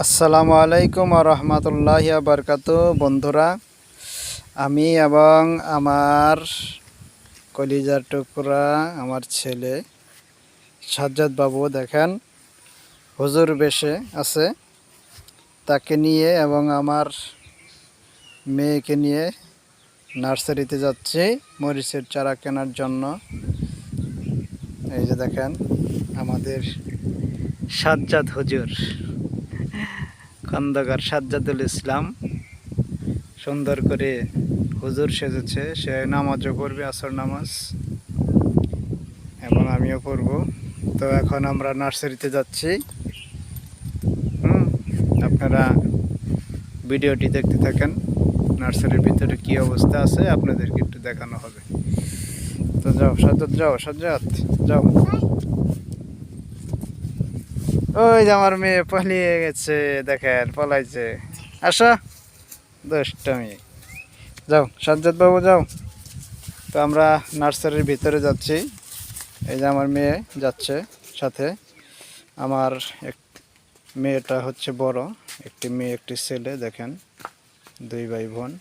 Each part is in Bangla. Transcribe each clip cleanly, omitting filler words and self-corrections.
আসসালামু আলাইকুম রহমতুল্লাহি বারকাতু। বন্ধুরা, আমি এবং আমার কলিজার টুকরা আমার ছেলে সাজ্জাদ বাবু দেখেন হুজুর বেশে আছে, তাকে নিয়ে এবং আমার মেয়েকে নিয়ে নার্সারিতে যাচ্ছি মরিচের চারা কেনার জন্য। এই যে দেখেন আমাদের সাজ্জাদ হুজুর, খন্দকার সাজ্জাদুল ইসলাম সুন্দর করে হুজুর সেজেছে। সে নামাজও পড়বে, আসর নামাজ, এবং আমিও পড়ব। তো এখন আমরা নার্সারিতে যাচ্ছি। আপনারা ভিডিওটি দেখতে থাকেন। নার্সারির ভিতরে কি অবস্থা আছে আপনাদেরকে একটু দেখানো হবে। তো যাও সাজ্জাদ, যাও সাজ্জাদ, যাও। ওই যে আমার মেয়ে পালিয়ে গেছে, দেখেন পলাইছে। আসো, দুষ্টমি। যাও সাজ্জাদ বাবু, যাও। তো আমরা নার্সারির ভিতরে যাচ্ছি। এই যে আমার মেয়ে যাচ্ছে সাথে। আমার এক মেয়েটা হচ্ছে বড়, একটি মেয়ে একটি ছেলে, দেখেন দুই ভাই বোন।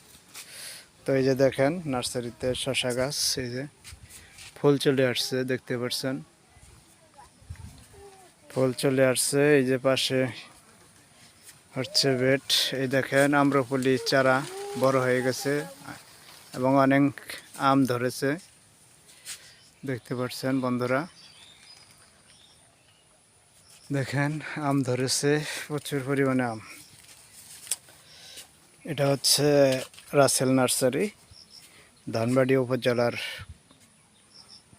তো এই যে দেখেন নার্সারিতে শসা গাছ, এই যে ফুল চলে আসছে, দেখতে পাচ্ছেন ফুল চলে আসছে। এই যে পাশে হচ্ছে বেড। এই দেখেন আম্রপলি চারা বড় হয়ে গেছে এবং অনেক আম ধরেছে, দেখতে পাচ্ছেন বন্ধুরা। দেখেন আম ধরেছে, প্রচুর পরিমাণে আম। এটা হচ্ছে রাসেল নার্সারি, ধানবাড়ি উপজেলার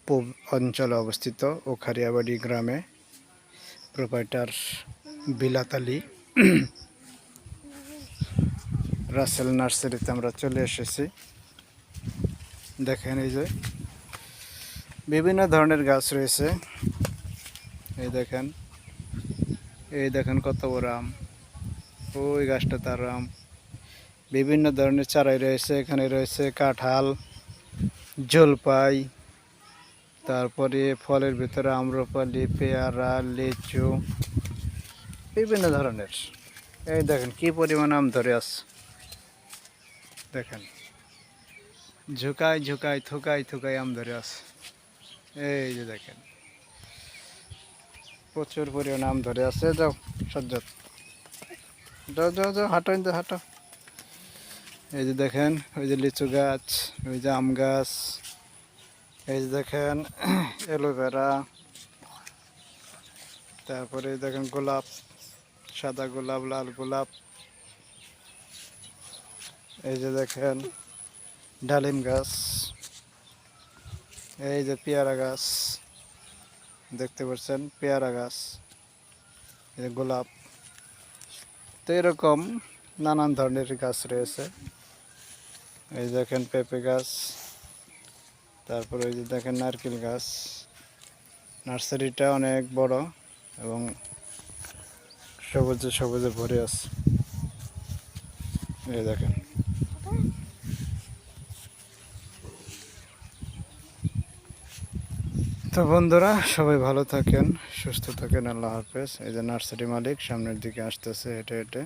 পূব অঞ্চলে অবস্থিত ওখারিয়াবাড়ি গ্রামে। প্রোপাইটার বিলাত আলী। রাসেল নার্সারিতে আমরা চলে এসেছি। দেখেন এই যে বিভিন্ন ধরনের গাছ রয়েছে। এই দেখেন, এই দেখেন কত বড় আম, ওই গাছটা তার আম। বিভিন্ন ধরনের চারাই রয়েছে, এখানে রয়েছে কাঁঠাল, জলপাই, তারপরে ফলের ভিতরে আম্রপালি, পেয়ারা, লিচু, বিভিন্ন ধরনের। এই দেখেন কি পরিমাণ আম ধরে আছে, দেখেন ঝুকাই ঝুকাই থুকাই থুকাই আম ধরে আছে। এই যে দেখেন প্রচুর পরিমাণ আম ধরে আছে। যাও সাজ্জাদ, যাও যাও যাও, হাঁটো কিন্তু হাঁটো। এই যে দেখেন ওই যে লিচু গাছ, ওই যে আম গাছ, এই যে দেখেন অ্যালোভেরা, তারপরে দেখেন গোলাপ, সাদা গোলাপ, লাল গোলাপ। এই যে দেখেন ডালিম গাছ, এই যে পেয়ারা গাছ, দেখতে পাচ্ছেন পেয়ারা গাছ, এই যে গোলাপ। তো এরকম নানান ধরনের গাছ রয়েছে। এই দেখেন পেঁপে গাছ, তারপরে এই যে দেখেন নারকেল গাছ। নার্সারিটা অনেক বড় এবং সবুজে সবুজে ভরে আছে। এই দেখেন। তো বন্ধুরা, সবাই ভালো থাকেন, সুস্থ থাকেন, আল্লাহ হাফেজ। এই যে নার্সারি মালিক সামনের দিকে আসতেছে হেঁটে হেঁটে।